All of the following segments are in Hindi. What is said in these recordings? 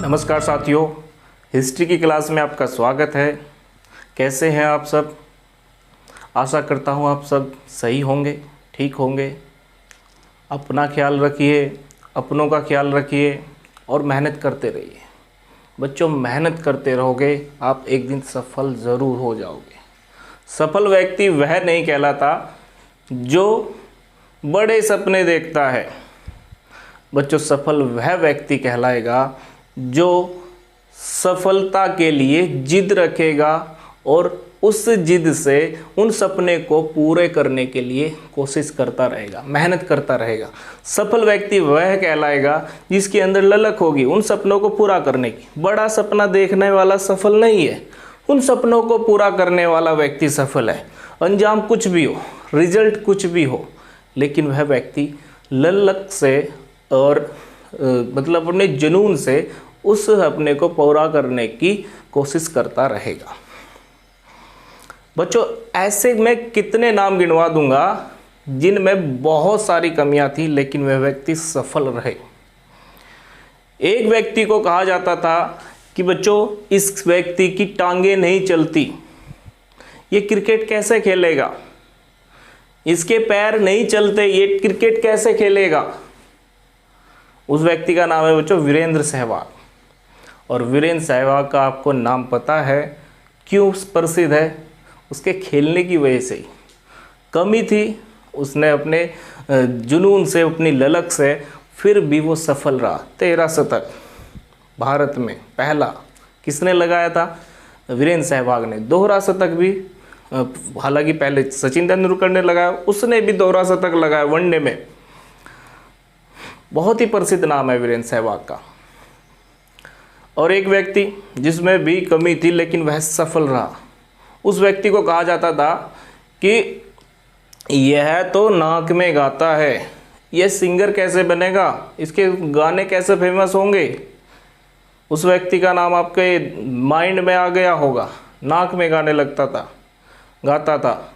नमस्कार साथियों, हिस्ट्री की क्लास में आपका स्वागत है। कैसे हैं आप सब? आशा करता हूं आप सब सही होंगे, ठीक होंगे। अपना ख्याल रखिए, अपनों का ख्याल रखिए और मेहनत करते रहिए। बच्चों, मेहनत करते रहोगे आप एक दिन सफल ज़रूर हो जाओगे। सफल व्यक्ति वह नहीं कहलाता जो बड़े सपने देखता है। बच्चों, सफल वह व्यक्ति कहलाएगा जो सफलता के लिए जिद रखेगा और उस जिद से उन सपने को पूरे करने के लिए कोशिश करता रहेगा, मेहनत करता रहेगा। सफल व्यक्ति वह कहलाएगा जिसके अंदर ललक होगी उन सपनों को पूरा करने की। बड़ा सपना देखने वाला सफल नहीं है, उन सपनों को पूरा करने वाला व्यक्ति सफल है। अंजाम कुछ भी हो, रिजल्ट कुछ भी हो, लेकिन वह व्यक्ति ललक से और मतलब अपने जुनून से उस सपने को पूरा करने की कोशिश करता रहेगा। बच्चों, ऐसे मैं कितने नाम गिनवा दूंगा जिनमें बहुत सारी कमियां थी लेकिन वह व्यक्ति सफल रहे। एक व्यक्ति को कहा जाता था कि बच्चों, इस व्यक्ति की टांगें नहीं चलती, ये क्रिकेट कैसे खेलेगा, इसके पैर नहीं चलते, ये क्रिकेट कैसे खेलेगा। उस व्यक्ति का नाम है बच्चों वीरेंद्र सहवाग। और वीरेंद्र सहवाग का आपको नाम पता है क्यों प्रसिद्ध है? उसके खेलने की वजह से ही। कमी थी, उसने अपने जुनून से, अपनी ललक से, फिर भी वो सफल रहा। 13 शतक भारत में पहला किसने लगाया था? वीरेंद्र सहवाग ने। दोहरा शतक भी हालांकि पहले सचिन तेंदुलकर ने लगाया, उसने भी दोहरा शतक लगाया वनडे में। बहुत ही प्रसिद्ध नाम है वीरेंद्र सहवाग का। और एक व्यक्ति जिसमें भी कमी थी लेकिन वह सफल रहा, उस व्यक्ति को कहा जाता था कि यह तो नाक में गाता है, यह सिंगर कैसे बनेगा, इसके गाने कैसे फेमस होंगे। उस व्यक्ति का नाम आपके माइंड में आ गया होगा। नाक में गाने लगता था, गाता था।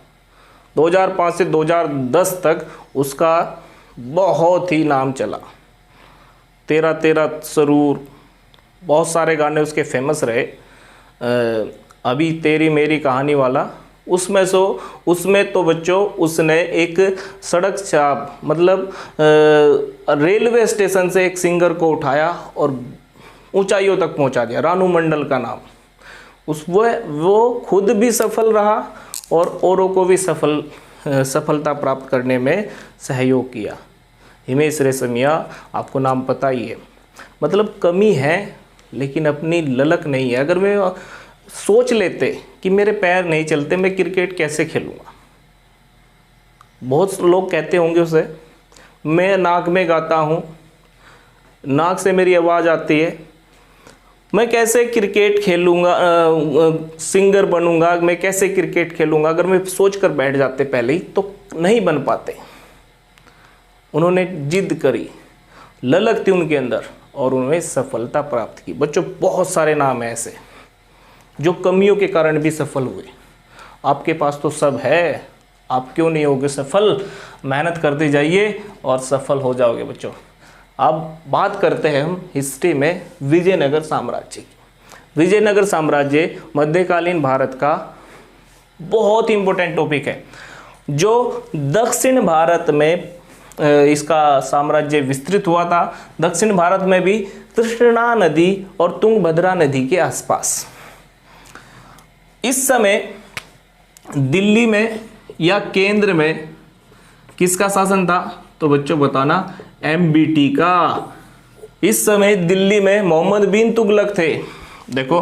2005 से 2010 तक उसका बहुत ही नाम चला। 13 सरूर, बहुत सारे गाने उसके फेमस रहे। अभी तेरी मेरी कहानी वाला, उसमें तो बच्चों उसने एक सड़क छाप मतलब रेलवे स्टेशन से एक सिंगर को उठाया और ऊंचाइयों तक पहुंचा दिया। रानू मंडल का नाम। वो खुद भी सफल रहा और औरों को भी सफलता प्राप्त करने में सहयोग किया। हिमेश रेशमिया, आपको नाम पता ही है। मतलब कमी है लेकिन अपनी ललक नहीं है। अगर मैं सोच लेते कि मेरे पैर नहीं चलते, मैं क्रिकेट कैसे खेलूँगा। बहुत लोग कहते होंगे उसे, मैं नाक में गाता हूँ, नाक से मेरी आवाज़ आती है, मैं कैसे क्रिकेट खेलूँगा, सिंगर बनूँगा, मैं कैसे क्रिकेट खेलूँगा। अगर मैं सोच कर बैठ जाते पहले ही तो नहीं बन पाते। उन्होंने जिद करी, ललक थी उनके अंदर और उन्होंने सफलता प्राप्त की। बच्चों, बहुत सारे नाम हैं ऐसे जो कमियों के कारण भी सफल हुए। आपके पास तो सब है, आप क्यों नहीं होगे सफल? मेहनत करते जाइए और सफल हो जाओगे। बच्चों, अब बात करते हैं हम हिस्ट्री में विजयनगर साम्राज्य की। विजयनगर साम्राज्य मध्यकालीन भारत का बहुत इंपॉर्टेंट टॉपिक है, जो दक्षिण भारत में इसका साम्राज्य विस्तृत हुआ था। दक्षिण भारत में भी कृष्णा नदी और तुंगभद्रा नदी के आसपास। इस समय दिल्ली में या केंद्र में किसका शासन था? तो बच्चों बताना, MBT का। इस समय दिल्ली में मोहम्मद बिन तुगलक थे। देखो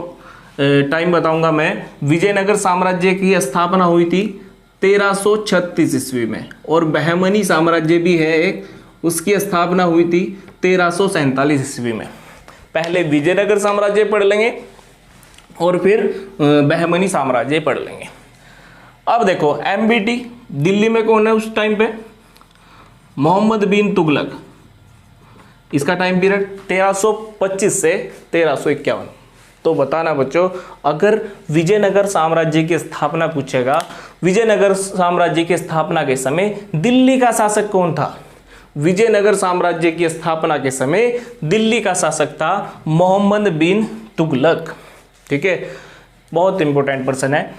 टाइम बताऊंगा मैं। विजयनगर साम्राज्य की स्थापना हुई थी 1336 ईस्वी में, और बहमनी साम्राज्य भी है एक, उसकी स्थापना हुई थी 1347 ईस्वी में। पहले विजयनगर साम्राज्य पढ़ लेंगे और फिर बहमनी साम्राज्य पढ़ लेंगे। अब देखो MBT दिल्ली में कौन है उस टाइम पे? मोहम्मद बिन तुगलक। इसका टाइम पीरियड 1325 से 1351। तो बताना बच्चों, अगर विजयनगर साम्राज्य की स्थापना पूछेगा, विजयनगर साम्राज्य की स्थापना के समय दिल्ली का शासक कौन था? विजयनगर साम्राज्य की स्थापना के समय दिल्ली का शासक था मोहम्मद बिन तुगलक। ठीक है, बहुत इंपॉर्टेंट पर्सन है।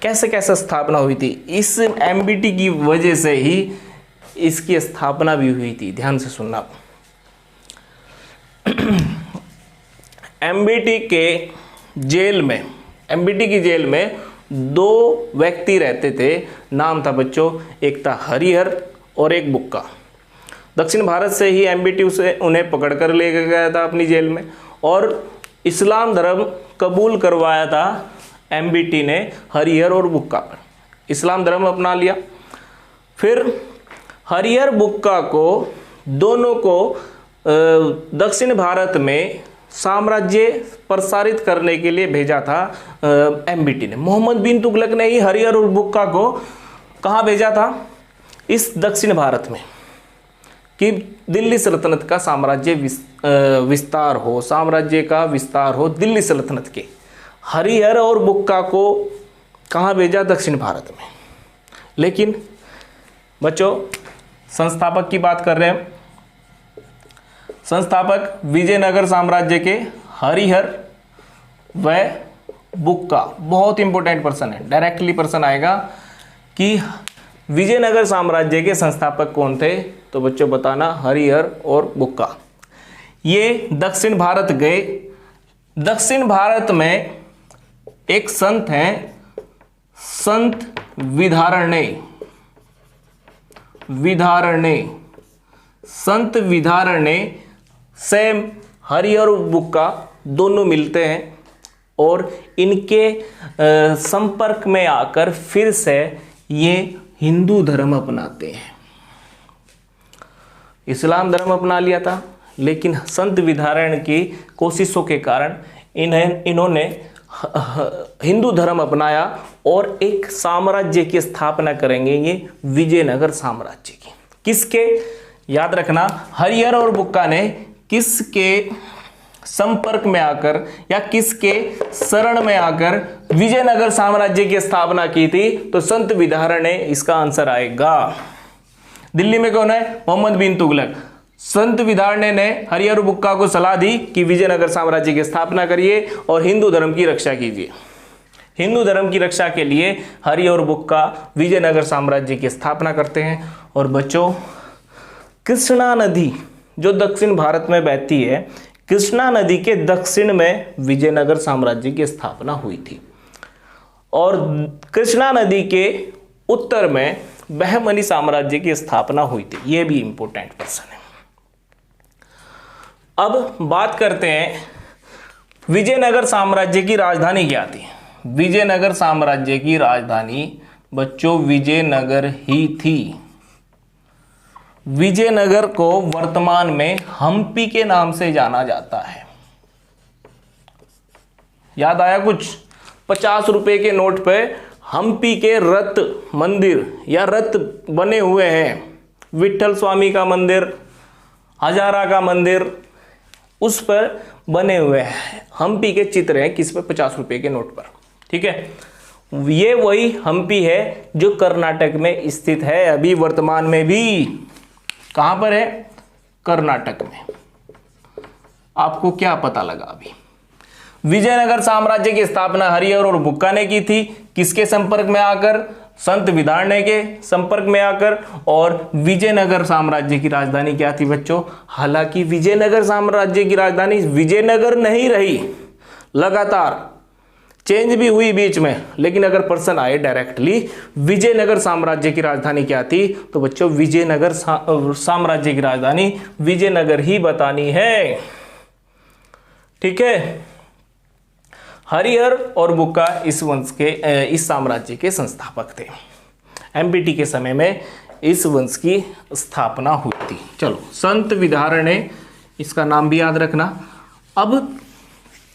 कैसे कैसे स्थापना हुई थी, इस एमबीटी की वजह से ही इसकी स्थापना भी हुई थी। ध्यान से सुनना। एमबीटी के जेल में, एमबीटी की जेल में 2 व्यक्ति रहते थे। नाम था बच्चों, एक था हरिहर और एक बुक्का। दक्षिण भारत से ही एमबीटी उन्हें पकड़ कर ले गया था अपनी जेल में और इस्लाम धर्म कबूल करवाया था एमबीटी ने हरिहर और बुक्का पर। इस्लाम धर्म अपना लिया। फिर हरिहर बुक्का को दोनों को दक्षिण भारत में साम्राज्य प्रसारित करने के लिए भेजा था एमबीटी ने। मोहम्मद बिन तुगलक ने ही हरिहर और बुक्का को कहाँ भेजा था, इस दक्षिण भारत में, कि दिल्ली सल्तनत का साम्राज्य विस्तार हो, साम्राज्य का विस्तार हो दिल्ली सल्तनत के। हरिहर और बुक्का को कहाँ भेजा, दक्षिण भारत में। लेकिन बच्चों संस्थापक की बात कर रहे हैं। संस्थापक विजयनगर साम्राज्य के हरिहर व बुक्का। बहुत इंपॉर्टेंट पर्सन है, डायरेक्टली पर्सन आएगा कि विजयनगर साम्राज्य के संस्थापक कौन थे, तो बच्चों बताना हरिहर और बुक्का। ये दक्षिण भारत गए। दक्षिण भारत में एक संत हैं, संत विधारण्य। संत विधारण्य से हरिहर और बुक्का दोनों मिलते हैं और इनके संपर्क में आकर फिर से ये हिंदू धर्म अपनाते हैं। इस्लाम धर्म अपना लिया था, लेकिन संत विधारण की कोशिशों के कारण इन्होंने हिंदू धर्म अपनाया और एक साम्राज्य की स्थापना करेंगे, ये विजयनगर साम्राज्य की। किसके, याद रखना, हरिहर और बुक्का ने किसके संपर्क में आकर या किसके शरण में आकर विजयनगर साम्राज्य की स्थापना की थी, तो संत विधारण है इसका आंसर आएगा। दिल्ली में कौन है, मोहम्मद बिन तुगलक। संत विधारण ने हरिहर बुक्का को सलाह दी कि विजयनगर साम्राज्य की स्थापना करिए और हिंदू धर्म की रक्षा कीजिए। हिंदू धर्म की रक्षा के लिए हरिहर बुक्का विजयनगर साम्राज्य की स्थापना करते हैं। और बच्चों कृष्णा नदी जो दक्षिण भारत में बहती है, कृष्णा नदी के दक्षिण में विजयनगर साम्राज्य की स्थापना हुई थी और कृष्णा नदी के उत्तर में बहमनी साम्राज्य की स्थापना हुई थी। यह भी इंपॉर्टेंट पर्सन है। अब बात करते हैं विजयनगर साम्राज्य की राजधानी क्या थी। विजयनगर साम्राज्य की राजधानी बच्चों विजयनगर ही थी। विजयनगर को वर्तमान में हम्पी के नाम से जाना जाता है। याद आया कुछ, 50 रुपए के नोट पे हम्पी के रथ मंदिर या रथ बने हुए हैं। विठल स्वामी का मंदिर, हजारा का मंदिर, उस पर बने हुए हैं हम्पी के चित्र हैं, किस पे, 50 रुपए के नोट पर। ठीक है, ये वही हम्पी है जो कर्नाटक में स्थित है अभी वर्तमान में भी। कहां पर है, कर्नाटक में। आपको क्या पता लगा अभी। विजयनगर साम्राज्य की स्थापना हरिहर और बुक्का ने की थी। किसके संपर्क में आकर, संत विधारण्य के संपर्क में आकर। और विजयनगर साम्राज्य की राजधानी क्या थी बच्चों। हालांकि विजयनगर साम्राज्य की राजधानी विजयनगर नहीं रही, लगातार चेंज भी हुई बीच में, लेकिन अगर पर्सन आए डायरेक्टली विजयनगर साम्राज्य की राजधानी क्या थी, तो बच्चों विजयनगर साम्राज्य की राजधानी विजयनगर ही बतानी है। ठीक है, हरिहर और बुक्का इस वंश के, इस साम्राज्य के संस्थापक थे। एमबीटी के समय में इस वंश की स्थापना हुई थी। चलो, संत विधारण्य, इसका नाम भी याद रखना। अब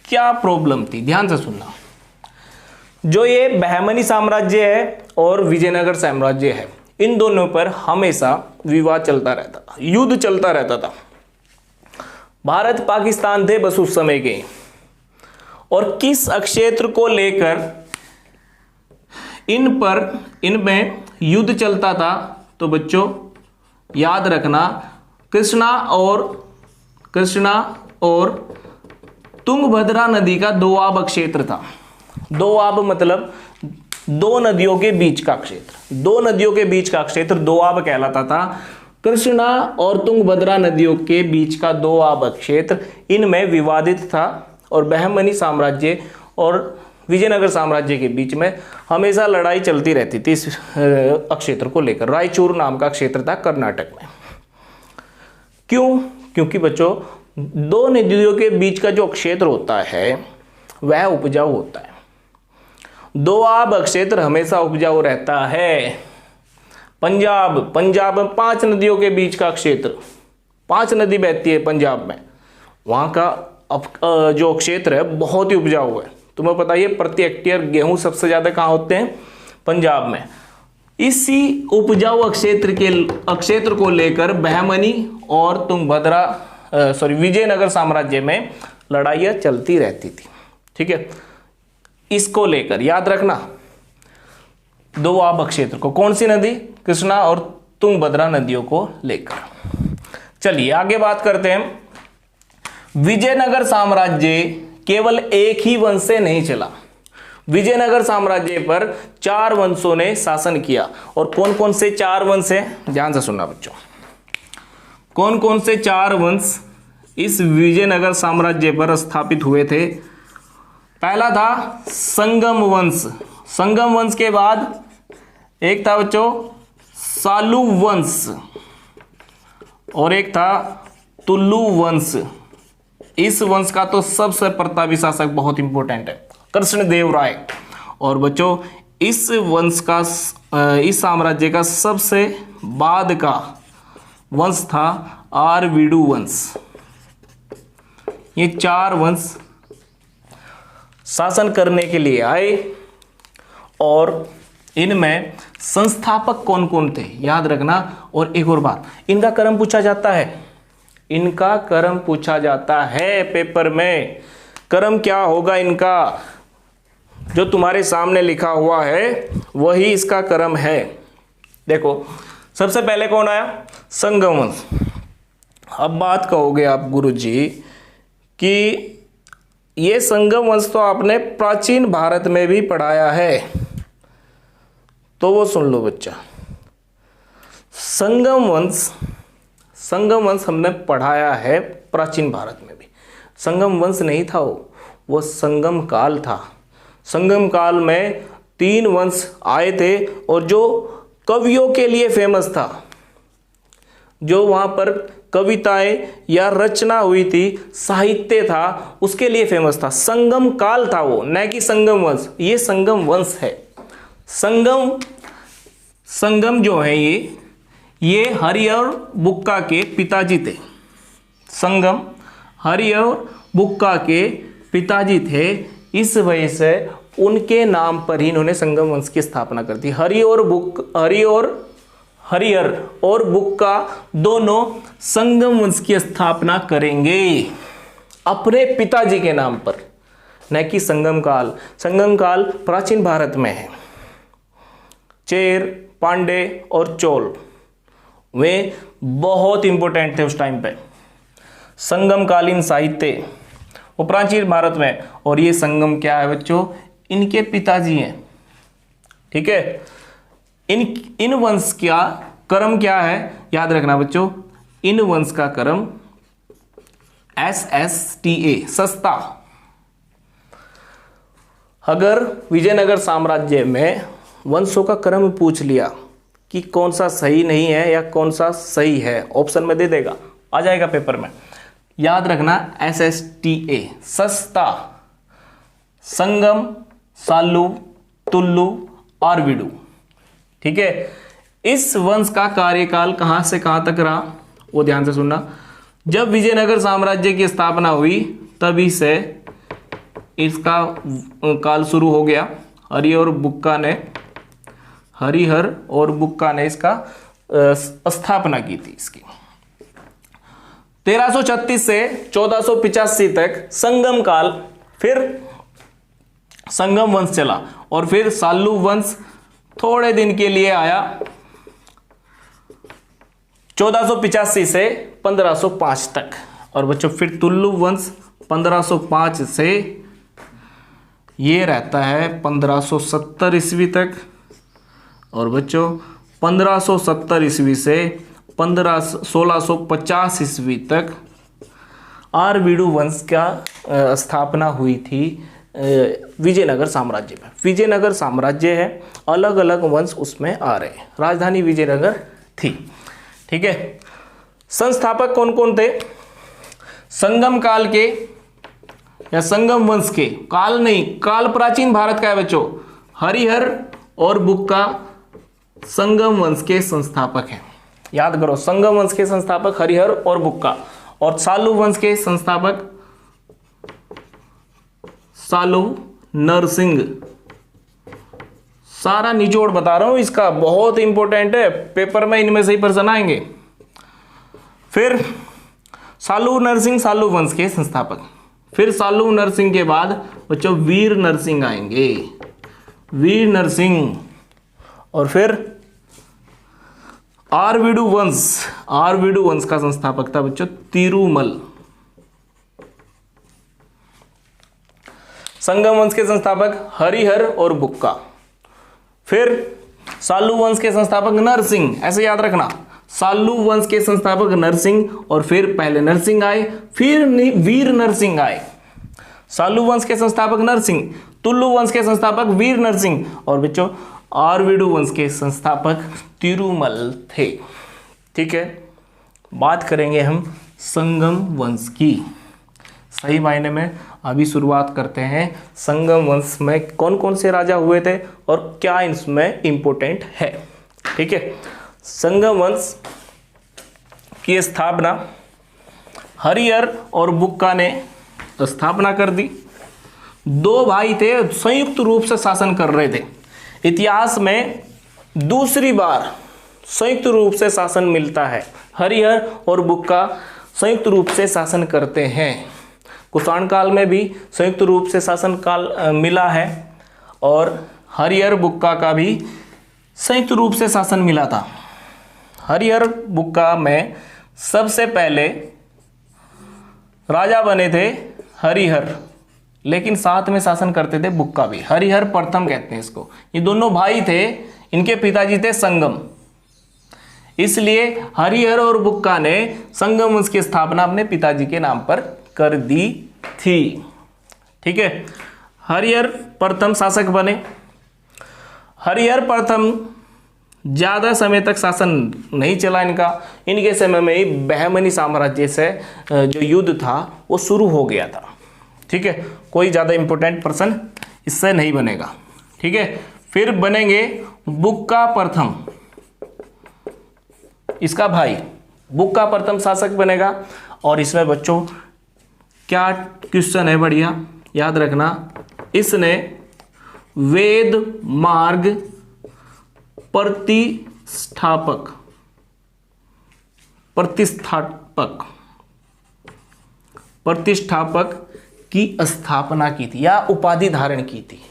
क्या प्रॉब्लम थी, ध्यान से सुनना। जो ये बहमनी साम्राज्य है और विजयनगर साम्राज्य है, इन दोनों पर हमेशा विवाद चलता रहता था, युद्ध चलता रहता था। भारत पाकिस्तान थे बस उस समय के, और किस क्षेत्र को लेकर इनमें युद्ध चलता था, तो बच्चों याद रखना, कृष्णा और तुंगभद्रा नदी का दोआब क्षेत्र था। दोआब मतलब दो नदियों के बीच का क्षेत्र, दो नदियों के बीच का क्षेत्र दोआब कहलाता था। कृष्णा और तुंगभद्रा नदियों के बीच का दोआब क्षेत्र इनमें विवादित था और बहमनी साम्राज्य और विजयनगर साम्राज्य के बीच में हमेशा लड़ाई चलती रहती थी इस क्षेत्र को लेकर। रायचूर नाम का क्षेत्र था कर्नाटक में। क्यों? क्योंकि बच्चों दो नदियों के बीच का जो क्षेत्र होता है वह उपजाऊ होता है। दोआब क्षेत्र हमेशा उपजाऊ रहता है। पंजाब में 5 नदियों के बीच का क्षेत्र, 5 नदी बहती है पंजाब में, वहाँ का जो क्षेत्र है बहुत ही उपजाऊ है। तुम्हें पता है प्रति हेक्टेयर गेहूं सबसे ज़्यादा कहाँ होते हैं? पंजाब में। इसी उपजाऊ क्षेत्र को लेकर बहमनी और विजयनगर साम्राज्य में लड़ाइयाँ चलती रहती थी। ठीक है, इसको लेकर याद रखना दोआब क्षेत्र को। कौन सी नदी? कृष्णा और तुंगभद्रा नदियों को लेकर। चलिए आगे बात करते हैं। विजयनगर साम्राज्य केवल एक ही वंश से नहीं चला। विजयनगर साम्राज्य पर 4 वंशों ने शासन किया। और कौन कौन से 4 वंश हैं? ध्यान से सुनना बच्चों। कौन कौन से 4 वंश इस विजयनगर साम्राज्य पर स्थापित हुए थे? पहला था संगम वंश। संगम वंश के बाद एक था बच्चों सालू वंश और एक था तुलु वंश। इस वंश का तो सबसे प्रतापी शासक बहुत इंपॉर्टेंट है, कृष्णदेव राय। और बच्चों इस वंश का, इस साम्राज्य का सबसे बाद का वंश था आरवीडू वंश। ये 4 वंश शासन करने के लिए आए और इनमें संस्थापक कौन कौन थे याद रखना। और एक और बात, इनका क्रम पूछा जाता है, इनका क्रम पूछा जाता है पेपर में। क्रम क्या होगा इनका? जो तुम्हारे सामने लिखा हुआ है वही इसका क्रम है। देखो सबसे पहले कौन आया? संगम वंश। अब बात कहोगे आप गुरुजी कि ये संगम वंश तो आपने प्राचीन भारत में भी पढ़ाया है, तो वो सुन लो बच्चा। संगम वंश हमने पढ़ाया है प्राचीन भारत में भी। संगम वंश नहीं था वो संगम काल था। संगम काल में 3 वंश आए थे और जो कवियों के लिए फेमस था, जो वहाँ पर कविताएं या रचना हुई थी, साहित्य था, उसके लिए फेमस था। संगम काल था वो, न कि संगम वंश। ये संगम वंश है। संगम जो है ये हरि और बुक्का के पिताजी थे। संगम हरि और बुक्का के पिताजी थे, इस वजह से उनके नाम पर ही इन्होंने संगम वंश की स्थापना कर दी। हरिहर और बुक्का दोनों संगम वंश की स्थापना करेंगे अपने पिताजी के नाम पर, न कि संगम काल। संगम काल प्राचीन भारत में है। चेर, पांडे और चोल वे बहुत इंपॉर्टेंट थे उस टाइम पे। संगमकालीन साहित्य वो प्राचीन भारत में। और ये संगम क्या है बच्चों? इनके पिताजी हैं। ठीक है, इन वंश का क्रम क्या है याद रखना बच्चों। इन वंश का क्रम SSTA, सस्ता। अगर विजयनगर साम्राज्य में वंशों का क्रम पूछ लिया कि कौन सा सही नहीं है या कौन सा सही है, ऑप्शन में दे देगा, आ जाएगा पेपर में। याद रखना SSTA, सस्ता। संगम, सालू, तुल्लु, आरवीडू। ठीक है, इस वंश का कार्यकाल कहां से कहां तक रहा वो ध्यान से सुनना। जब विजयनगर साम्राज्य की स्थापना हुई तभी से इसका काल शुरू हो गया। हरिहर और बुक्का ने इसका स्थापना की थी इसकी। 1336 से 1485 तक संगम काल, फिर संगम वंश चला और फिर सालू वंश थोड़े दिन के लिए आया 1485 से 1505 तक। और बच्चों फिर तुल्लु वंश 1505 से ये रहता है 1570 ईस्वी तक। और बच्चों 1570 ईस्वी से 1650 ईस्वी तक आरवीडु वंश का स्थापना हुई थी विजयनगर साम्राज्य में। विजयनगर साम्राज्य है, अलग अलग वंश उसमें आ रहे हैं, राजधानी विजयनगर थी। ठीक है, संस्थापक कौन कौन थे? संगम काल के या संगम वंश के, काल नहीं, काल प्राचीन भारत का है बच्चों, हरिहर और बुक्का संगम वंश के संस्थापक हैं। याद करो, संगम वंश के संस्थापक हरिहर और बुक्का, और सालू वंश के संस्थापक सालू नरसिंह। सारा निचोड़ बता रहा हूं इसका, बहुत इंपॉर्टेंट है, पेपर में इनमें से ही प्रश्न आएंगे। फिर सालू नरसिंह सालू वंश के संस्थापक। फिर सालू नरसिंह के बाद बच्चों वीर नरसिंह आएंगे, वीर नरसिंह। और फिर आरवीडु वंश, आरवीडु वंश का संस्थापक था बच्चों तिरुमल। संगम वंश के संस्थापक हरिहर और बुक्का। फिर सालू वंश के संस्थापक नरसिंह, ऐसे याद रखना, सालू वंश के संस्थापक नरसिंह, और फिर पहले नरसिंह आए, फिर वीर नरसिंह आए। सालू वंश के संस्थापक नरसिंह, तुल्लु वंश के संस्थापक वीर नरसिंह, और बच्चों आरवीडु वंश के संस्थापक तिरुमल थे। ठीक है, बात करेंगे हम संगम वंश की। सही मायने में अभी शुरुआत करते हैं। संगम वंश में कौन कौन से राजा हुए थे और क्या इसमें इंपॉर्टेंट है। ठीक है, संगम वंश की स्थापना हरिहर और बुक्का ने स्थापना कर दी। दो भाई थे, संयुक्त रूप से शासन कर रहे थे। इतिहास में दूसरी बार संयुक्त रूप से शासन मिलता है, हरिहर और बुक्का संयुक्त रूप से शासन करते हैं। कुषाण काल में भी संयुक्त रूप से शासन काल मिला है, और हरिहर बुक्का का भी संयुक्त रूप से शासन मिला था। हरिहर बुक्का में सबसे पहले राजा बने थे हरिहर, लेकिन साथ में शासन करते थे बुक्का भी। हरिहर प्रथम कहते हैं इसको। ये दोनों भाई थे, इनके पिताजी थे संगम, इसलिए हरिहर और बुक्का ने संगम वंश की स्थापना अपने पिताजी के नाम पर कर दी थी। ठीक है, हरिहर प्रथम शासक बने। हरिहर प्रथम ज्यादा समय तक शासन नहीं चला इनका। इनके समय में ही बहमनी साम्राज्य से जो युद्ध था वो शुरू हो गया था। ठीक है, कोई ज्यादा इंपॉर्टेंट प्रश्न इससे नहीं बनेगा। ठीक है, फिर बनेंगे बुक्का प्रथम, इसका भाई बुक्का प्रथम शासक बनेगा। और इसमें बच्चों क्या क्वेश्चन है, बढ़िया याद रखना, इसने वेद मार्ग प्रतिष्ठापक की स्थापना की थी या उपाधि धारण की थी।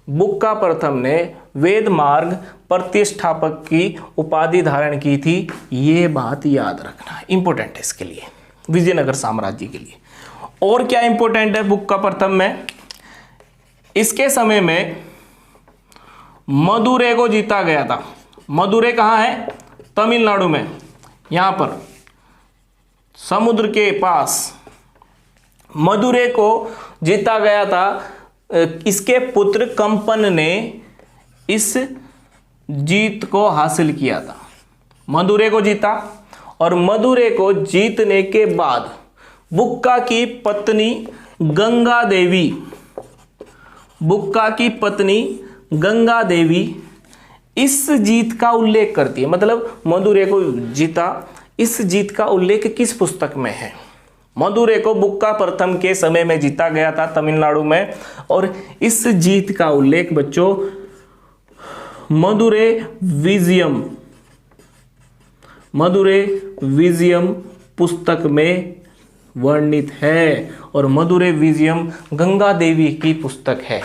बुक्का प्रथम ने वेद मार्ग प्रतिष्ठापक की उपाधि धारण की थी। ये बात याद रखना, इंपॉर्टेंट है इसके लिए, विजयनगर साम्राज्य के लिए। और क्या इंपॉर्टेंट है बुक्का प्रथम में? इसके समय में मदुरै को जीता गया था। मदुरै कहाँ है? तमिलनाडु में, यहां पर समुद्र के पास मदुरै को जीता गया था। इसके पुत्र कंपन ने इस जीत को हासिल किया था। मदुरै को जीता, और मदुरै को जीतने के बाद बुक्का की पत्नी गंगा देवी, बुक्का की पत्नी गंगा देवी इस जीत का उल्लेख करती है। मतलब मदुरै को जीता, इस जीत का उल्लेख किस पुस्तक में है? मदुरै को बुक्का प्रथम के समय में जीता गया था तमिलनाडु में, और इस जीत का उल्लेख बच्चों मदुरै विजयम पुस्तक में वर्णित है। और मदुरै विजयम गंगा देवी की पुस्तक है।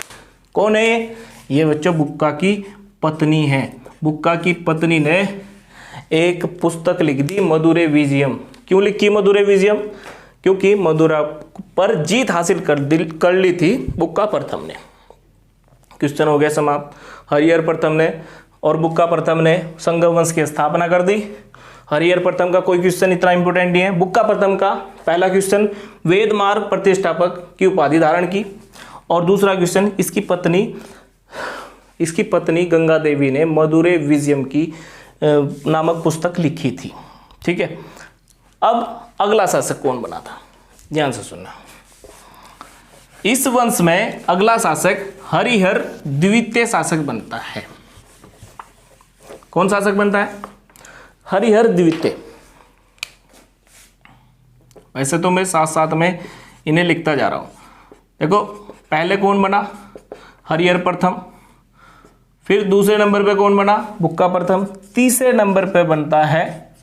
कौन है ये बच्चों? बुक्का की पत्नी है। बुक्का की पत्नी ने एक पुस्तक लिख दी मधुरे विजयम। क्यों लिखी मधुरे विजयम? क्योंकि मधुरा पर जीत हासिल कर ली थी बुक्का प्रथम ने। क्वेश्चन हो गया समाप्त। हरिहर प्रथम ने और बुक्का प्रथम ने संगम वंश की स्थापना कर दी। हरिहर प्रथम का कोई क्वेश्चन इतना इंपॉर्टेंट नहीं है। बुक्का प्रथम का पहला क्वेश्चन वेद मार्ग प्रतिष्ठापक की उपाधि धारण की, और दूसरा क्वेश्चन इसकी पत्नी गंगा देवी ने मधुरे विजयम की नामक पुस्तक लिखी थी। ठीक है, अब अगला शासक कौन बना था, ध्यान से सुनना। इस वंश में अगला शासक हरिहर द्वितीय शासक बनता है। कौन शासक बनता है? हरिहर द्वितीय। वैसे तो मैं साथ साथ में इन्हें लिखता जा रहा हूं। देखो, पहले कौन बना? हरिहर प्रथम। फिर दूसरे नंबर पे कौन बना? बुक्का प्रथम। तीसरे नंबर पे बनता है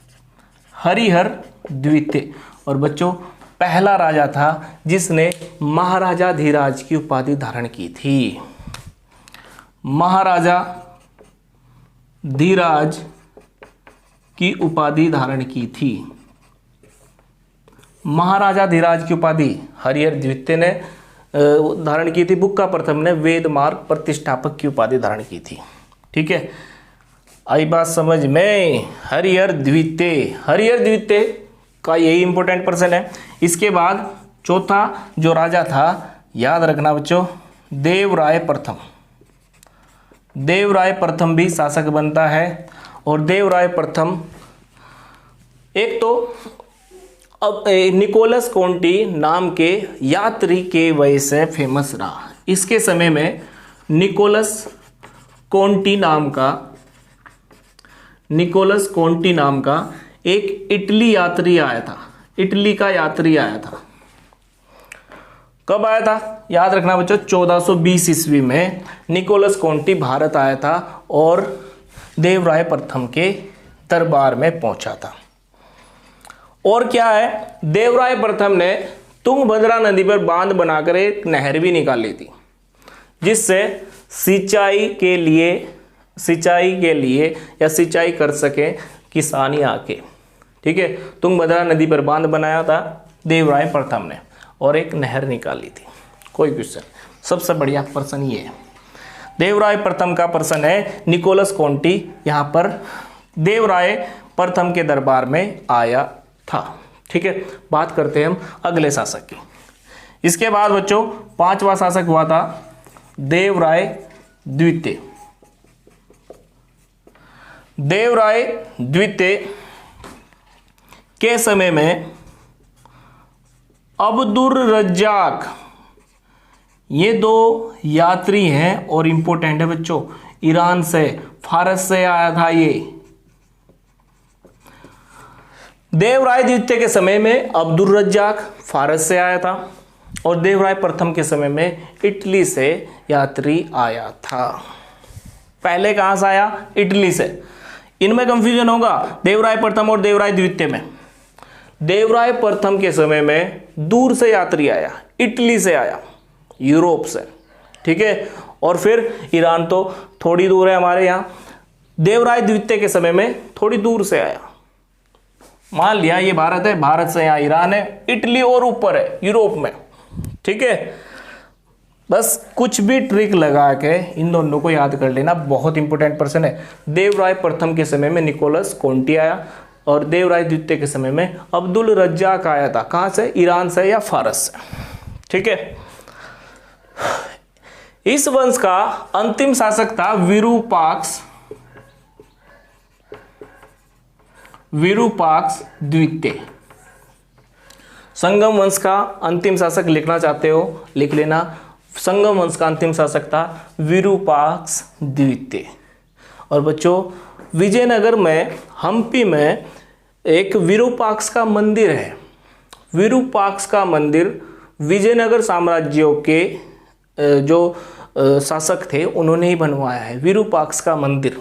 हरिहर द्वितीय। और बच्चों, पहला राजा था जिसने महाराजा धीराज की उपाधि धारण की थी। महाराजा धीराज की उपाधि धारण की थी। महाराजा धीराज की उपाधि हरिहर द्वितीय ने धारण की थी। बुक्का प्रथम ने वेद मार्ग प्रतिष्ठापक की उपाधि धारण की थी। ठीक है, आई बात समझ में? हरिहर द्वितीय का यही इंपॉर्टेंट पर्सन है। इसके बाद चौथा जो राजा था, याद रखना बच्चों, देवराय प्रथम। देवराय प्रथम भी शासक बनता है। और देवराय प्रथम एक तो अब निकोलस कॉन्टी नाम के यात्री के वजह से फेमस रहा। इसके समय में निकोलस कॉन्टी नाम का एक इटली यात्री आया था। इटली का यात्री आया था। कब आया था? याद रखना बच्चों, 1420 ईस्वी में निकोलस कॉन्टी भारत आया था और देवराय प्रथम के दरबार में पहुंचा था। और क्या है, देवराय प्रथम ने तुंगभद्रा नदी पर बांध बनाकर एक नहर भी निकाली थी, जिससे सिंचाई के लिए या सिंचाई कर सके किसान आके। ठीक है, तुंगभद्रा नदी पर बांध बनाया था देवराय प्रथम ने और एक नहर निकाली थी। कोई क्वेश्चन? सबसे बढ़िया पर्सन ये है। देवराय प्रथम का पर्सन है निकोलस कॉन्टी। यहाँ पर देवराय प्रथम के दरबार में आया था। ठीक है, बात करते हैं हम अगले शासक की। इसके बाद बच्चों पांचवा शासक हुआ था देवराय द्वितीय। देवराय द्वितीय के समय में अब्दुर रज्जाक, ये दो यात्री हैं और इंपॉर्टेंट है बच्चों। ईरान से, फारस से आया था ये। देवराय द्वितीय के समय में अब्दुल रज्जाक फारस से आया था और देवराय प्रथम के समय में इटली से यात्री आया था। पहले कहां से आया? इटली से। इनमें कंफ्यूजन होगा देवराय प्रथम और देवराय द्वितीय में। देवराय प्रथम के समय में दूर से यात्री आया, इटली से आया, यूरोप से। ठीक है, और फिर ईरान तो थोड़ी दूर है हमारे यहाँ। देवराय द्वितीय के समय में थोड़ी दूर से आया। मान लिया ये भारत है, भारत से यहाँ ईरान है, इटली और ऊपर है यूरोप में। ठीक है, बस कुछ भी ट्रिक लगा के इन दोनों को याद कर लेना, बहुत इंपॉर्टेंट पर्सन है। देवराय प्रथम के समय में निकोलस कॉन्टी आया और देवराय द्वितीय के समय में अब्दुल रज्जाक आया था। कहाँ से? ईरान से या फारस से। ठीक है, इस वंश का अंतिम शासक था विरूपाक्ष द्वितीय। संगम वंश का अंतिम शासक लिखना चाहते हो, लिख लेना। संगम वंश का अंतिम शासक था विरूपाक्ष द्वितीय। और बच्चों, विजयनगर में, हम्पी में एक विरूपाक्ष का मंदिर है। विरूपाक्ष का मंदिर विजयनगर साम्राज्यों के जो शासक थे उन्होंने ही बनवाया है, विरूपाक्ष का मंदिर।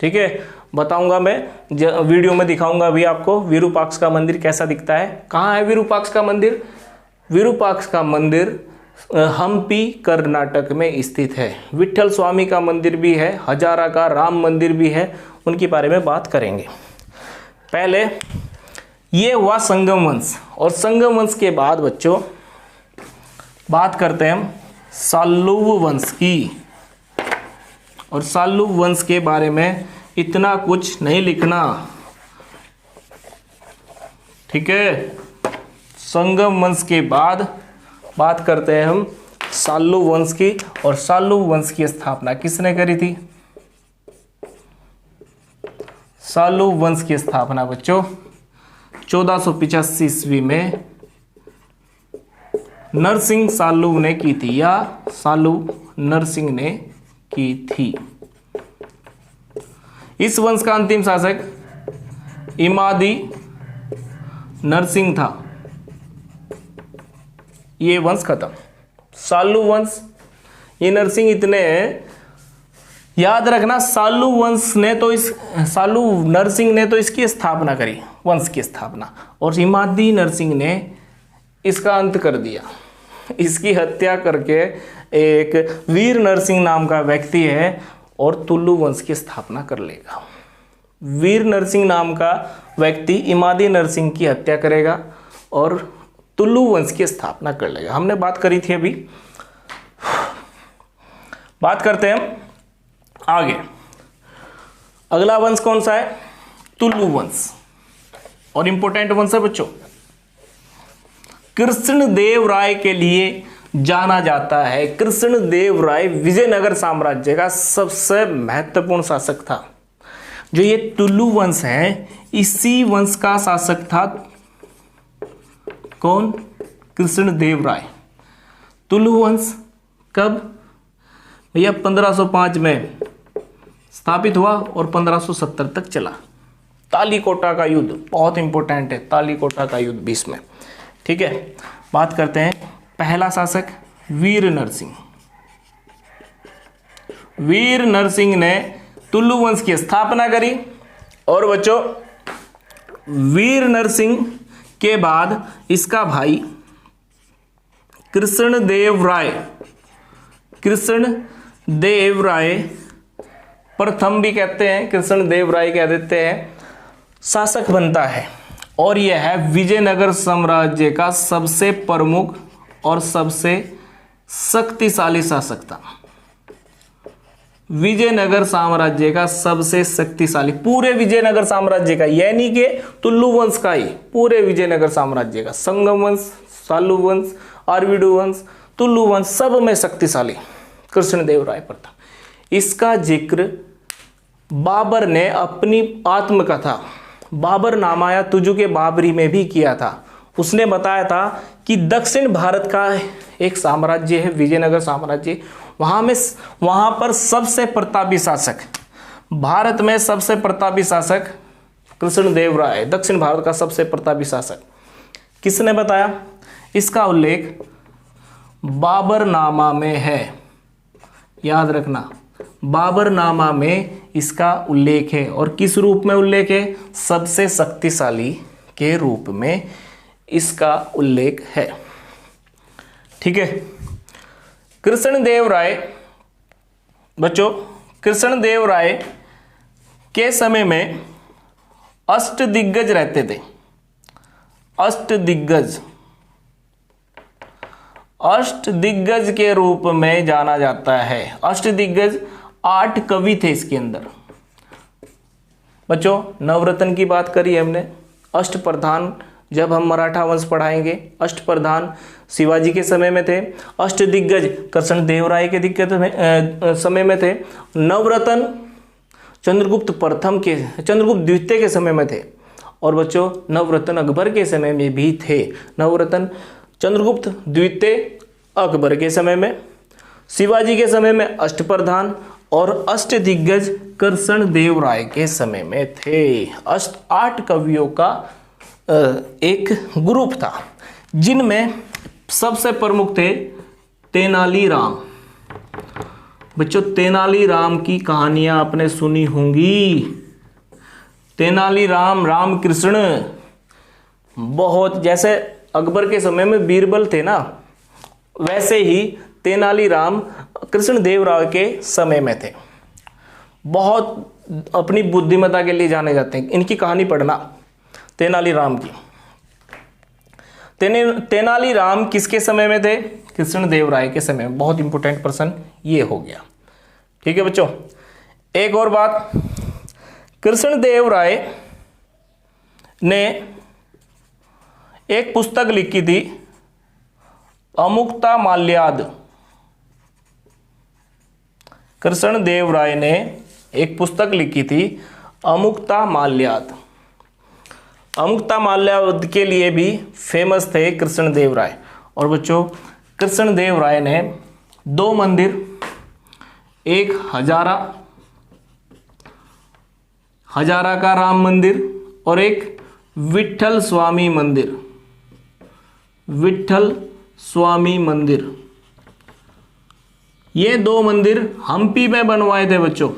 ठीक है, बताऊंगा मैं, वीडियो में दिखाऊंगा अभी आपको विरूपाक्ष का मंदिर कैसा दिखता है। कहाँ है विरूपाक्ष का मंदिर? विरूपाक्ष का मंदिर हम्पी कर्नाटक में स्थित है। विट्ठल स्वामी का मंदिर भी है, हजारा का राम मंदिर भी है उनके बारे में बात करेंगे। पहले ये हुआ संगम वंश, और संगम वंश के बाद बच्चों बात करते हैं हम सालुव वंश की। और सालुव वंश के बारे में इतना कुछ नहीं लिखना, ठीक है। संगम वंश के बाद बात करते हैं हम सालुव वंश की। और सालुव वंश की स्थापना किसने करी थी? सालुव वंश की स्थापना बच्चों 1485 ईस्वी में नरसिंह सालुव ने की थी, या सालुव नरसिंह ने की थी। इस वंश का अंतिम शासक इमादी नरसिंह था। ये वंश खत्म। सालुव वंश, ये नरसिंह इतने याद रखना, सालुव नरसिंह ने तो इसकी स्थापना करी, वंश की स्थापना, और इमादी नरसिंह ने इसका अंत कर दिया। इसकी हत्या करके एक वीर नरसिंह नाम का व्यक्ति है और तुलु वंश की स्थापना कर लेगा। वीर नरसिंह नाम का व्यक्ति इमादी नरसिंह की हत्या करेगा और तुलु वंश की स्थापना कर लेगा। हमने बात करी थी अभी। बात करते हैं आगे। अगला वंश कौन सा है? तुलु वंश, और इंपॉर्टेंट वंश है बच्चों। कृष्णदेव राय के लिए जाना जाता है। कृष्णदेव राय विजयनगर साम्राज्य का सबसे महत्वपूर्ण शासक था। जो ये तुलु वंश है, इसी वंश का शासक था कौन? कृष्णदेव राय। तुलु वंश कब भैया? 1505 में स्थापित हुआ और 1570 तक चला। तालीकोटा का युद्ध बहुत इंपॉर्टेंट है, तालीकोटा का युद्ध 20 में, ठीक है। बात करते हैं पहला शासक वीर नरसिंह। वीर नरसिंह ने तुलु वंश की स्थापना करी, और बच्चों वीर नरसिंह के बाद इसका भाई कृष्णदेव राय प्रथम भी कहते हैं, कृष्णदेव राय कह देते हैं, शासक बनता है। और यह है विजयनगर साम्राज्य का सबसे प्रमुख और सबसे शक्तिशाली शासक था। विजयनगर साम्राज्य का सबसे शक्तिशाली, पूरे विजयनगर साम्राज्य का, यानी कि तुलु वंश का ही, पूरे विजयनगर साम्राज्य का, संगम वंश, सालुव वंश, आर्विडु वंश, तुलु वंश, सब में शक्तिशाली कृष्णदेव राय प्रथम। इसका जिक्र बाबर ने अपनी आत्मकथा बाबर नामाया तुझु के बाबरी में भी किया था। उसने बताया था कि दक्षिण भारत का एक साम्राज्य है विजयनगर साम्राज्य, वहां पर सबसे प्रतापी शासक, भारत में सबसे प्रतापी शासक कृष्णदेव राय, दक्षिण भारत का सबसे प्रतापी शासक। किसने बताया? इसका उल्लेख बाबरनामा में है, याद रखना, बाबरनामा में इसका उल्लेख है। और किस रूप में उल्लेख है? सबसे शक्तिशाली के रूप में इसका उल्लेख है, ठीक है। कृष्णदेव राय बच्चों, कृष्णदेव राय के समय में अष्टदिग्गज रहते थे। अष्टदिग्गज के रूप में जाना जाता है। अष्टदिग्गज 8 कवि थे इसके अंदर। बच्चों नवरत्न की बात करी हमने, अष्टप्रधान जब हम मराठा वंश पढ़ाएंगे, अष्टप्रधान शिवाजी के समय में थे, अष्टदिग्गज कृष्णदेव राय के समय में थे, नवरत्न चंद्रगुप्त द्वितीय के समय में थे, और बच्चों नवरत्न अकबर के समय में भी थे। नवरत्न चंद्रगुप्त द्वितीय अकबर के समय में, शिवाजी के समय में अष्टप्रधान, और अष्टदिग्गज कृष्णदेव राय के समय में थे। 8 कवियों का एक ग्रुप था, जिनमें सबसे प्रमुख थे तेनालीराम। बच्चों तेनालीराम की कहानियां आपने सुनी होंगी। तेनालीराम, रामकृष्ण, बहुत, जैसे अकबर के समय में बीरबल थे ना, वैसे ही तेनालीराम कृष्णदेव राय के समय में थे। बहुत अपनी बुद्धिमत्ता के लिए जाने जाते हैं। इनकी कहानी पढ़ना, तेनालीराम की। तेनालीराम किसके समय में थे? कृष्णदेवराय के समय में। बहुत इंपॉर्टेंट पर्सन ये हो गया। ठीक है बच्चों, एक और बात, कृष्णदेवराय ने एक पुस्तक लिखी थी, अमुक्तमाल्याद। कृष्णदेवराय ने एक पुस्तक लिखी थी, अमुक्तमाल्याद। अमुक्तमाल्याद के लिए भी फेमस थे कृष्णदेवराय। और बच्चों, कृष्णदेवराय ने 2 मंदिर, एक हजारा का राम मंदिर और एक विट्ठल स्वामी मंदिर, विट्ठल स्वामी मंदिर, ये 2 मंदिर हम्पी में बनवाए थे बच्चों,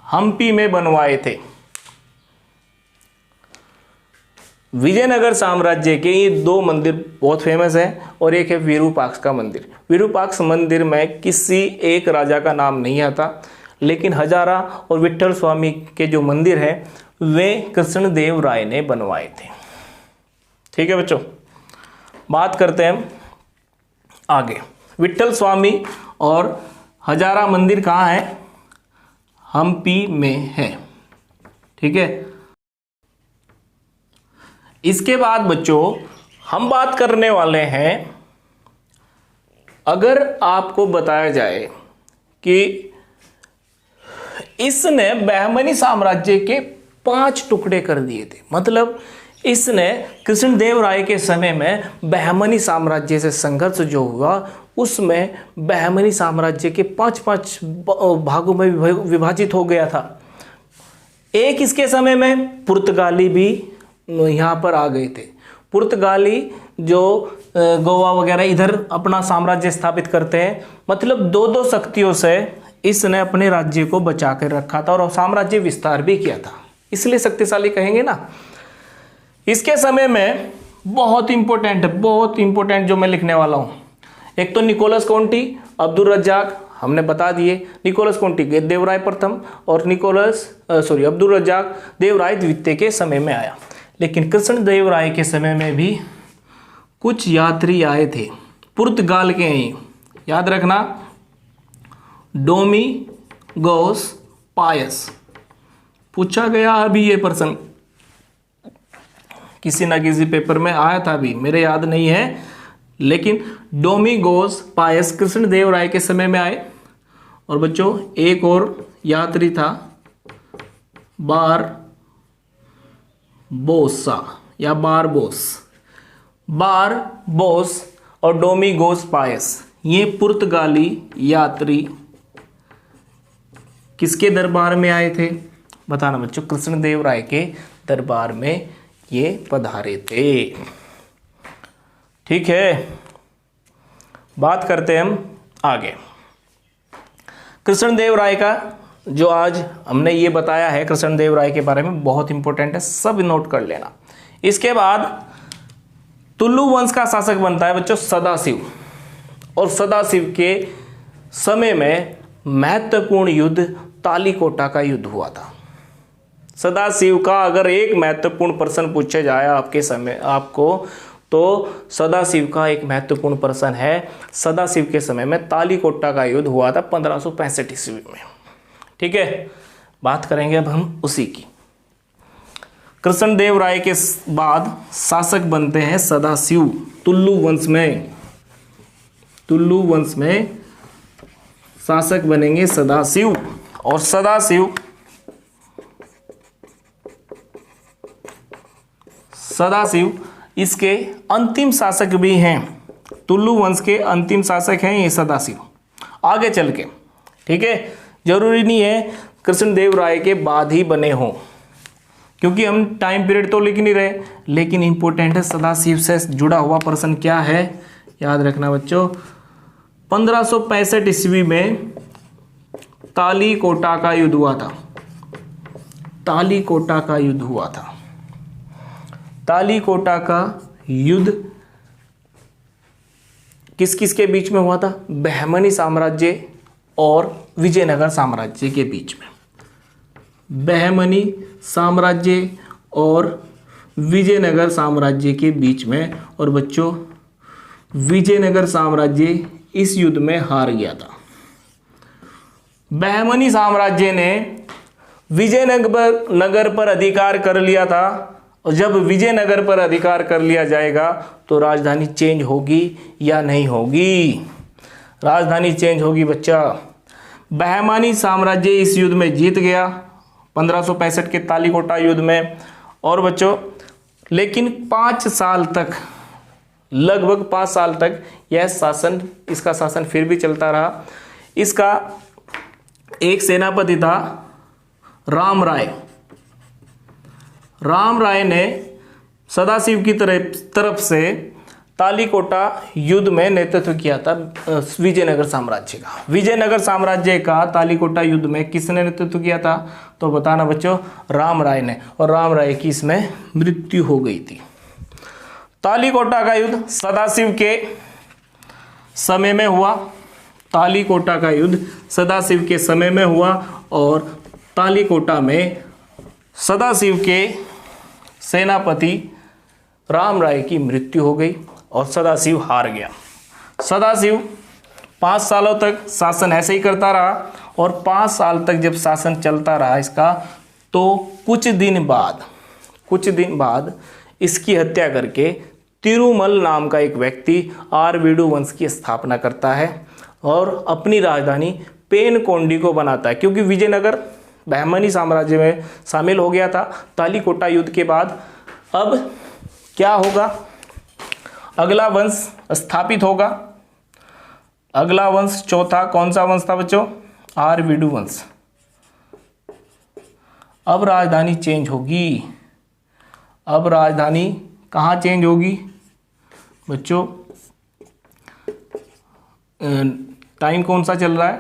हम्पी में बनवाए थे। विजयनगर साम्राज्य के ये 2 मंदिर बहुत फेमस है। और एक है विरूपाक्ष का मंदिर। विरूपाक्ष मंदिर में किसी एक राजा का नाम नहीं आता, लेकिन हजारा और विट्ठल स्वामी के जो मंदिर हैं वे कृष्णदेवराय ने बनवाए थे। ठीक है बच्चों, बात करते हैं आगे। विट्ठल स्वामी और हजारा मंदिर कहाँ है? हम्पी में है। ठीक है, इसके बाद बच्चों हम बात करने वाले हैं, अगर आपको बताया जाए कि इसने बहमनी साम्राज्य के 5 टुकड़े कर दिए थे, मतलब इसने कृष्णदेवराय के समय में बहमनी साम्राज्य से संघर्ष जो हुआ उसमें बहमनी साम्राज्य के 5-5 भागों में विभाजित हो गया था। एक इसके समय में पुर्तगाली भी यहाँ पर आ गए थे। पुर्तगाली जो गोवा वगैरह इधर अपना साम्राज्य स्थापित करते हैं, मतलब 2-2 शक्तियों से इसने अपने राज्य को बचा कर रखा था और साम्राज्य विस्तार भी किया था, इसलिए शक्तिशाली कहेंगे ना। इसके समय में बहुत इंपॉर्टेंट जो मैं लिखने वाला हूँ, एक तो निकोलस कॉन्टी, अब्दुल रज्जाक हमने बता दिए। निकोलस कॉन्टी देवराय प्रथम और अब्दुल रज्जाक देवराय द्वितीय के समय में आया। लेकिन कृष्णदेवराय के समय में भी कुछ यात्री आए थे, पुर्तगाल के ही, याद रखना, डोमिगोस पायस। पूछा गया अभी ये पर्सन किसी ना किसी पेपर में आया था, अभी मेरे याद नहीं है, लेकिन डोमिगोस पायस कृष्णदेवराय के समय में आए। और बच्चों एक और यात्री था, बारबोस और डोमिगोस पायस, ये पुर्तगाली यात्री किसके दरबार में आए थे? बताना बच्चों, कृष्णदेवराय के दरबार में ये पधारे थे। ठीक है, बात करते हैं हम आगे। कृष्णदेवराय का जो आज हमने ये बताया है कृष्णदेवराय के बारे में, बहुत इंपॉर्टेंट है, सब नोट कर लेना। इसके बाद तुलु वंश का शासक बनता है बच्चों सदाशिव। और सदाशिव के समय में महत्वपूर्ण युद्ध तालीकोटा का युद्ध हुआ था। सदाशिव का अगर एक महत्वपूर्ण प्रश्न पूछा जाए आपको तो सदाशिव का एक महत्वपूर्ण प्रश्न है, सदाशिव के समय में तालीकोटा का युद्ध हुआ था 1565 ईस्वी में। ठीक है, बात करेंगे अब हम उसी की। कृष्णदेवराय के बाद शासक बनते हैं सदाशिव। तुलु वंश में शासक बनेंगे सदाशिव। और सदाशिव इसके अंतिम शासक भी हैं। तुलु वंश के अंतिम शासक हैं ये सदाशिव। आगे चल के, ठीक है, जरूरी नहीं है कृष्णदेवराय के बाद ही बने हों, क्योंकि हम टाइम पीरियड तो लिख नहीं रहे, लेकिन इंपॉर्टेंट है सदाशिव से जुड़ा हुआ पर्सन क्या है, याद रखना बच्चों। 1565 ईस्वी में तालीकोटा का युद्ध हुआ था। तालीकोटा का युद्ध किस किस के बीच में हुआ था? बहमनी साम्राज्य और विजयनगर साम्राज्य के बीच में। बहमनी साम्राज्य और विजयनगर साम्राज्य के बीच में। और बच्चों विजयनगर साम्राज्य इस युद्ध में हार गया था। बहमनी साम्राज्य ने विजयनगर पर अधिकार कर लिया था, और जब विजयनगर पर अधिकार कर लिया जाएगा तो राजधानी चेंज होगी या नहीं होगी? राजधानी चेंज होगी बच्चा। बहमानी साम्राज्य इस युद्ध में जीत गया 1565 के तालीकोटा युद्ध में। और बच्चों लेकिन 5 साल तक, लगभग 5 साल तक इसका शासन फिर भी चलता रहा। इसका एक सेनापति था राम राय। राम राय ने सदाशिव की तरफ से तालीकोटा युद्ध में नेतृत्व किया था विजयनगर साम्राज्य का। विजयनगर साम्राज्य का तालीकोटा युद्ध में किसने नेतृत्व किया था? तो बताना बच्चों, राम राय ने। और राम राय की इसमें मृत्यु हो गई थी। तालीकोटा का युद्ध सदाशिव के समय में हुआ। तालीकोटा का युद्ध सदाशिव के समय में हुआ और तालीकोटा में सदाशिव के सेनापति राम राय की मृत्यु हो गई और सदाशिव हार गया। सदाशिव 5 सालों तक शासन ऐसे ही करता रहा। और 5 साल तक जब शासन चलता रहा इसका, तो कुछ दिन बाद इसकी हत्या करके तिरुमल नाम का एक व्यक्ति आरवीडु वंश की स्थापना करता है और अपनी राजधानी पेनकोंडी को बनाता है। क्योंकि विजयनगर बहमनी साम्राज्य में शामिल हो गया था तालीकोटा युद्ध के बाद। अब क्या होगा? अगला वंश स्थापित होगा। अगला वंश चौथा कौन सा वंश था बच्चों? आरवीडु वंश। अब राजधानी चेंज होगी। अब राजधानी कहाँ चेंज होगी बच्चों? टाइम कौन सा चल रहा है?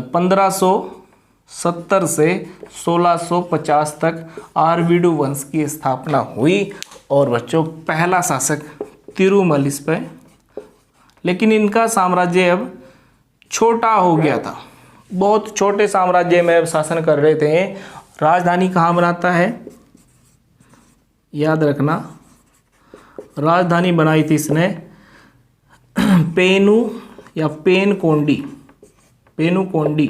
1570 से 1650 तक आरवीडु वंश की स्थापना हुई। और बच्चों पहला शासक तिरुमल इस पर, लेकिन इनका साम्राज्य अब छोटा हो गया था। बहुत छोटे साम्राज्य में अब शासन कर रहे थे। राजधानी कहाँ बनाता है? याद रखना, राजधानी बनाई थी इसने पेनु या पेनकोंडी, पेनुकोंडी,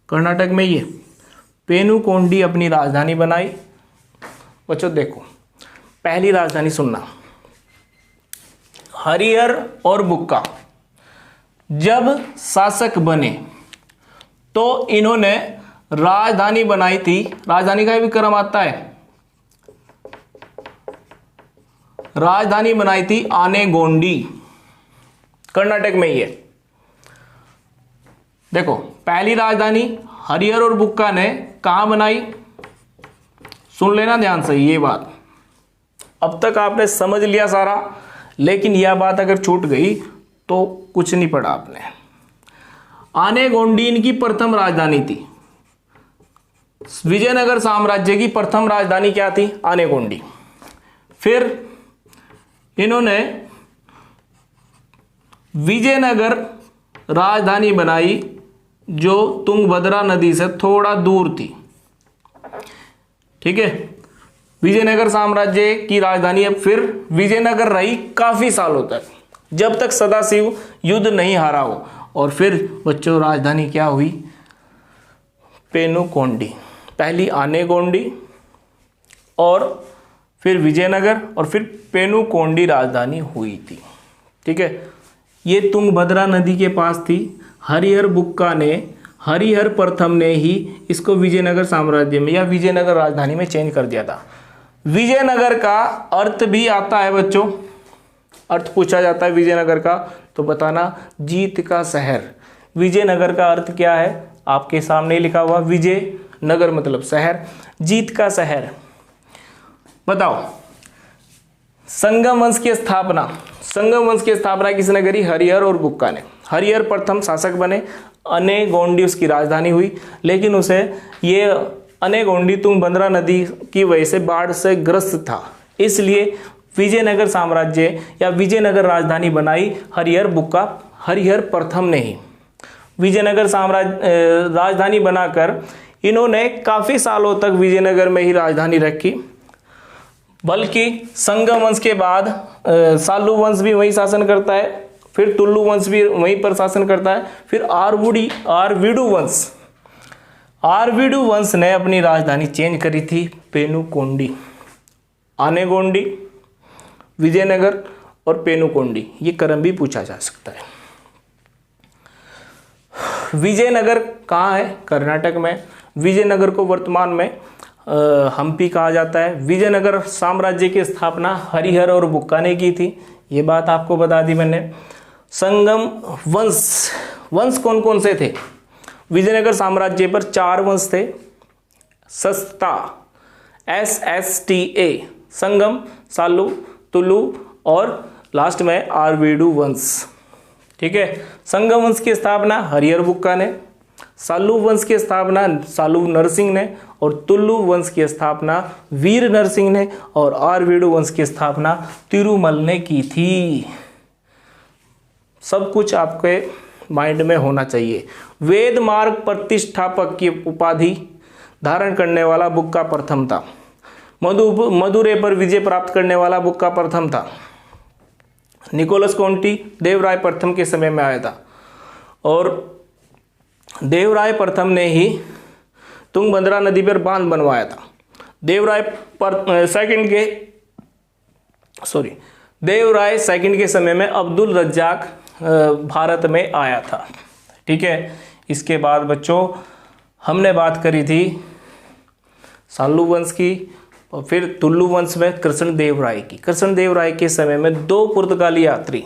कर्नाटक में ये पेनुकोंडी अपनी राजधानी बनाई। बच्चों देखो, पहली राजधानी सुनना, हरिहर और बुक्का जब शासक बने तो इन्होंने राजधानी बनाई थी। राजधानी का भी क्रम आता है। राजधानी बनाई थी आनेगोंडी, कर्नाटक में ही है। देखो पहली राजधानी हरिहर और बुक्का ने कहां बनाई? सुन लेना ध्यान से ये बात। अब तक आपने समझ लिया सारा, लेकिन यह बात अगर छूट गई तो कुछ नहीं पढ़ा आपने। आनेगोंडी इनकी प्रथम राजधानी थी। विजयनगर साम्राज्य की प्रथम राजधानी क्या थी? आनेगोंडी। फिर इन्होंने विजयनगर राजधानी बनाई जो तुंगभद्रा नदी से थोड़ा दूर थी। ठीक है, विजयनगर साम्राज्य की राजधानी अब फिर विजयनगर रही काफी सालों तक, जब तक सदाशिव युद्ध नहीं हारा हो। और फिर बच्चों राजधानी क्या हुई? पेनुकोंडी। पहली आनेगोंडी और फिर विजयनगर और फिर पेनुकोंडी राजधानी हुई थी। ठीक है, ये तुंगभद्रा नदी के पास थी। हरिहर बुक्का ने, हरिहर प्रथम ने ही इसको विजयनगर साम्राज्य में या विजयनगर राजधानी में चेंज कर दिया था। विजयनगर का अर्थ भी आता है बच्चों, अर्थ पूछा जाता है विजयनगर का, तो बताना जीत का शहर। विजयनगर का अर्थ क्या है? आपके सामने ही लिखा हुआ, विजयनगर मतलब शहर, जीत का शहर। बताओ संगम वंश की स्थापना, संगम वंश की स्थापना किसने करी? हरिहर और बुक्का ने। हरिहर प्रथम शासक बने, अनेगोंडी उसकी राजधानी हुई, लेकिन उसे ये अनेगोंडी तुंगभद्रा नदी की वजह से बाढ़ से ग्रस्त था, इसलिए विजयनगर साम्राज्य या विजयनगर राजधानी बनाई हरिहर बुक्का, हरिहर प्रथम ने ही। विजयनगर साम्राज्य राजधानी बनाकर इन्होंने काफ़ी सालों तक विजयनगर में ही राजधानी रखी। बल्कि संगम वंश के बाद सालू वंश भी वहीं शासन करता है, फिर तुल्लु वंश भी वहीं पर शासन करता है, फिर आरवीडु वंश ने अपनी राजधानी चेंज करी थी पेनुकोंडी। आनेगोंडी, विजयनगर और पेनुकोंडी, ये क्रम भी पूछा जा सकता है। विजयनगर कहाँ है? कर्नाटक में। विजयनगर को वर्तमान में हम्पी कहा जाता है। विजयनगर साम्राज्य की स्थापना हरिहर और बुक्का ने की थी, ये बात आपको बता दी मैंने। संगम वंश कौन कौन से थे? विजयनगर साम्राज्य पर 4 वंश थे। सस्ता, SSTA, संगम, सालू, तुलु और लास्ट में आरवीडु वंश। ठीक है। संगम वंश की स्थापना हरिहर बुक्का ने, सालू वंश की स्थापना सालू नरसिंह ने, और तुल्लु वंश की स्थापना वीर नरसिंह ने, और आरवीडु वंश की स्थापना तिरुमल ने की थी। सब कुछ आपके माइंड में होना चाहिए। वेद मार्ग प्रतिष्ठापक की उपाधि धारण करने वाला बुक्का प्रथम था। मदुरै पर विजय प्राप्त करने वाला बुक्का प्रथम था। निकोलस कॉन्टी देवराय प्रथम के समय में आया था, और देवराय प्रथम ने ही तुंगभद्रा नदी पर बांध बनवाया था। देवराय सेकंड के समय में अब्दुल रज्जाक भारत में आया था। ठीक है। इसके बाद बच्चों हमने बात करी थी सालू वंश की, और फिर तुल्लु वंश में कृष्णदेव राय की। कृष्णदेव राय के समय में 2 पुर्तगाली यात्री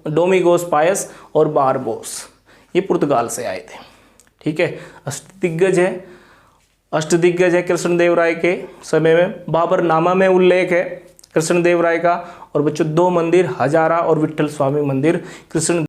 डोमिगोस पायस और बारबोस, ये पुर्तगाल से आए थे। ठीक है। अष्टदिग्गज है कृष्णदेव राय के समय में। बाबरनामा में उल्लेख है कृष्णदेव राय का। और बच्चों 2 मंदिर, हजारा और विट्ठल स्वामी मंदिर कृष्ण